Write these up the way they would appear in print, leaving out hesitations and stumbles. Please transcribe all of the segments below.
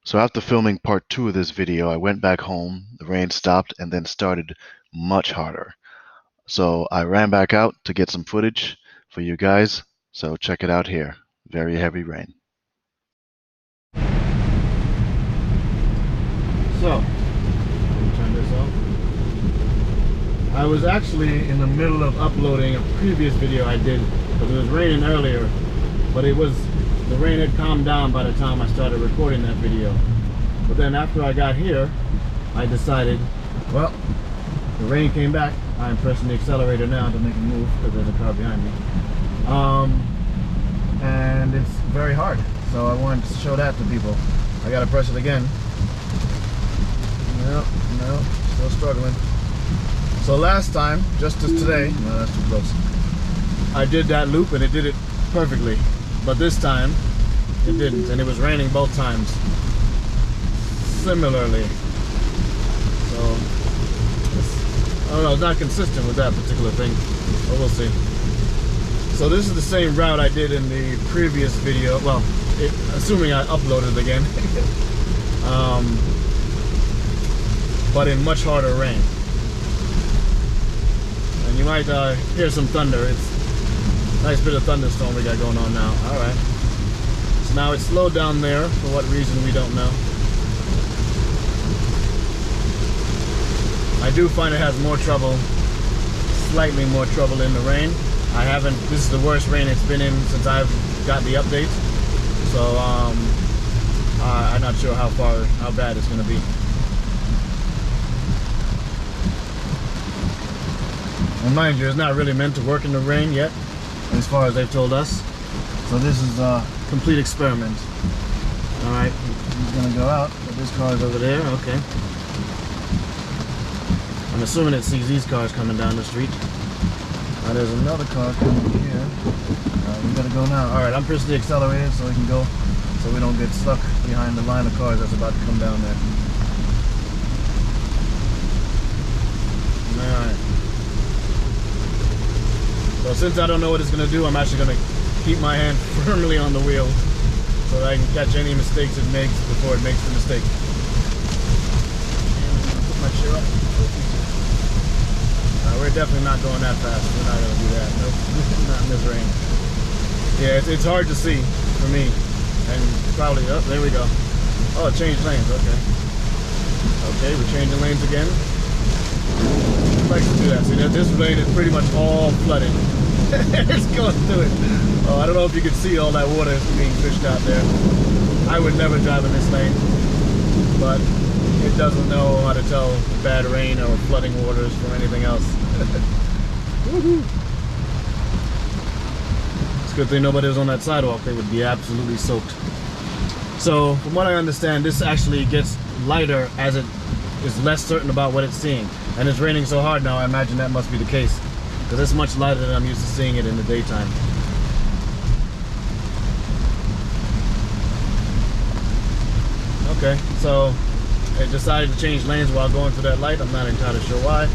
So after filming part 2 of this video, I went back home, the rain stopped and then started much harder. So I ran back out to get some footage for you guys, so check it out here. Very heavy rain. So, let me turn this off. I was actually in the middle of uploading a previous video I did, because it was raining earlier, but the rain had calmed down by the time I started recording that video. But then after I got here, I decided, well, the rain came back. I'm pressing the accelerator now to make it move because there's a car behind me. And it's very hard, so I wanted to show that to people. I gotta press it again. No, still struggling. So last time, just as today, no, that's too close. I did that loop and it did it perfectly. But this time, it didn't, and it was raining both times. Similarly. So, I don't know, it's not consistent with that particular thing, but we'll see. So this is the same route I did in the previous video, well, assuming I uploaded it again. But in much harder rain. And you might hear some thunder. It's a nice bit of thunderstorm we got going on now. Alright. So now it's slowed down there, for what reason we don't know. I do find it has more trouble, slightly more trouble in the rain. This is the worst rain it's been in since I've got the update. So I'm not sure how bad it's going to be. And mind you, it's not really meant to work in the rain yet, as far as they've told us. So this is a complete experiment. Alright, he's going to go out, but this car is over there, okay. I'm assuming it sees these cars coming down the street. There's another car coming here. We gotta go now. Alright, I'm pressing the accelerator so we can go, so we don't get stuck behind the line of cars that's about to come down there. Alright. So since I don't know what it's gonna do, I'm actually gonna keep my hand firmly on the wheel so that I can catch any mistakes it makes before it makes the mistake. And put my chair up. We're definitely not going that fast. We're not going to do that. Nope. Not in this rain. Yeah, it's hard to see for me. And probably, oh, there we go. Oh, it changed lanes. Okay. Okay, we're changing lanes again. I'd like to do that. See, this lane is pretty much all flooded. It's going through it. Oh, I don't know if you can see all that water being pushed out there. I would never drive in this lane. But it doesn't know how to tell bad rain or flooding waters from anything else. It's a good thing nobody was on that sidewalk. They would be absolutely soaked. So, from what I understand, this actually gets lighter as it is less certain about what it's seeing. And it's raining so hard now, I imagine that must be the case. Because it's much lighter than I'm used to seeing it in the daytime. Okay, so it decided to change lanes while going through that light. I'm not entirely sure why.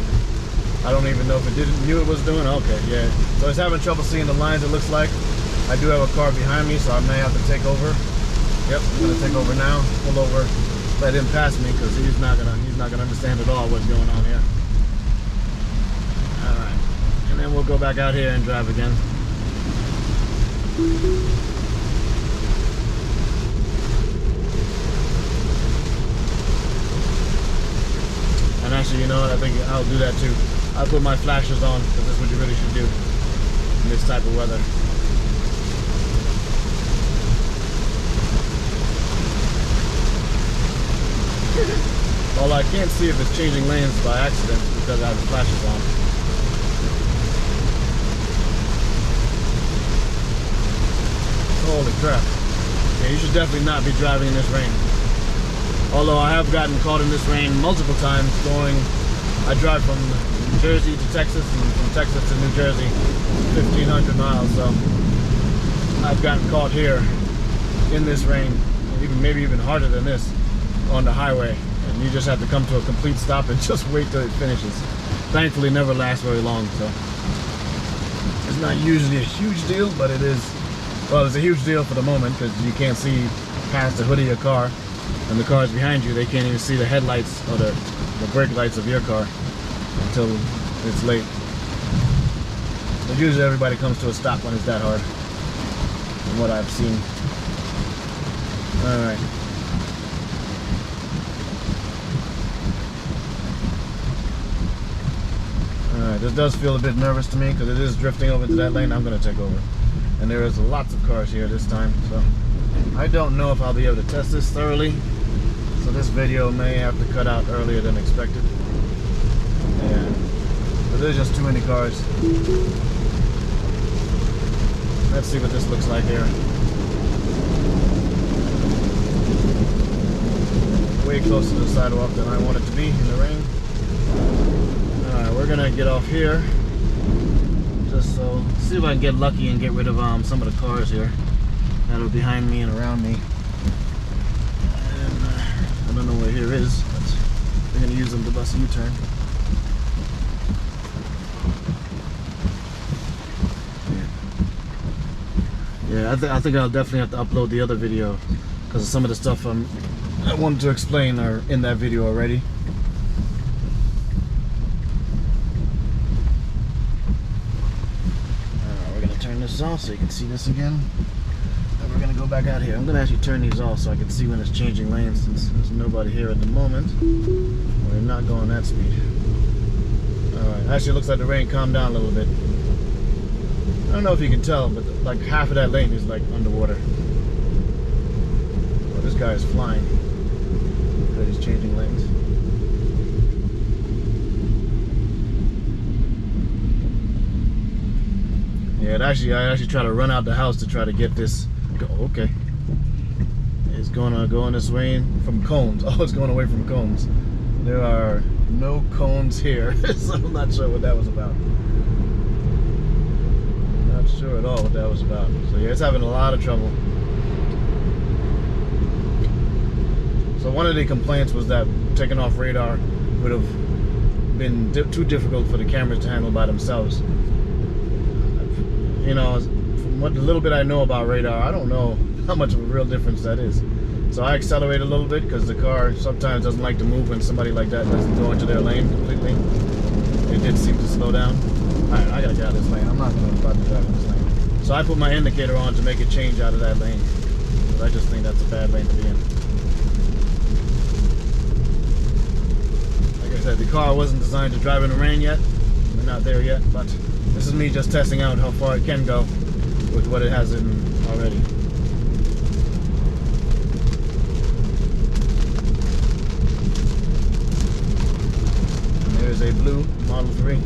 I don't even know if it knew it was doing. Okay, yeah. So it's having trouble seeing the lines, it looks like. I do have a car behind me, so I may have to take over. Yep, I'm gonna take over now. Pull over, let him pass me, because he's not gonna understand at all what's going on here. Alright. And then we'll go back out here and drive again. And actually, you know what? I think I'll do that too. I'll put my flashers on, because that's what you really should do in this type of weather. Well, I can't see if it's changing lanes by accident because I have the flashers on. Holy crap. Yeah, you should definitely not be driving in this rain. Although I have gotten caught in this rain multiple times I drive from New Jersey to Texas and from Texas to New Jersey, 1,500 miles, so I've gotten caught here in this rain, maybe even harder than this, on the highway. And you just have to come to a complete stop and just wait till it finishes. Thankfully, it never lasts very long, so it's not usually a huge deal, but it is. Well, it's a huge deal for the moment because you can't see past the hood of your car. And the cars behind you, they can't even see the headlights or the brake lights of your car until it's late. But usually everybody comes to a stop when it's that hard, from what I've seen. Alright. Alright, this does feel a bit nervous to me because it is drifting over to that lane. I'm going to take over. And there is lots of cars here this time, so I don't know if I'll be able to test this thoroughly. So this video may have to cut out earlier than expected. Yeah, but there's just too many cars. Let's see what this looks like here. Way closer to the sidewalk than I want it to be in the rain. Alright, we're gonna get off here. Just so, see if I can get lucky and get rid of some of the cars here that are behind me and around me. And I don't know where here is, but we're gonna use them to bust a U-turn. Yeah, I think I'll definitely have to upload the other video because some of the stuff I wanted to explain are in that video already. We're going to turn this off so you can see this again. And we're going to go back out here. I'm going to actually turn these off so I can see when it's changing lanes since there's nobody here at the moment. We're not going that speed. Alright, actually it looks like the rain calmed down a little bit. I don't know if you can tell, but like half of that lane is like underwater. Oh, this guy is flying. But he's changing lanes. Yeah, I actually try to run out the house to try to get this. Okay. It's gonna go in this way from cones. Oh, it's going away from cones. There are no cones here, so I'm not sure what that was about. Sure at all what that was about. So yeah, it's having a lot of trouble. So one of the complaints was that taking off radar would have been too difficult for the cameras to handle by themselves. You know, from what the little bit I know about radar, I don't know how much of a real difference that is. So I accelerate a little bit because the car sometimes doesn't like to move when somebody like that doesn't go into their lane completely. It did seem to slow down. Alright, I gotta get out of this lane. I'm not gonna try to drive in this lane. So I put my indicator on to make it change out of that lane. Because I just think that's a bad lane to be in. Like I said, the car wasn't designed to drive in the rain yet. We're not there yet, but this is me just testing out how far it can go with what it has in already. And there's a blue Model 3.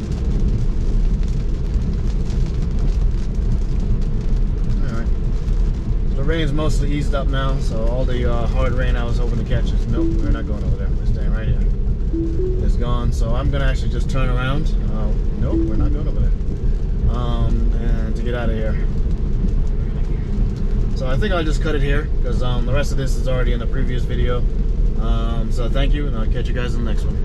The rain's mostly eased up now, so all the hard rain I was hoping to catch is nope, we're not going over there. We're staying right here. It's gone, so I'm gonna actually just turn around. Nope, we're not going over there. And to get out of here. So I think I'll just cut it here because the rest of this is already in the previous video. So thank you, and I'll catch you guys in the next one.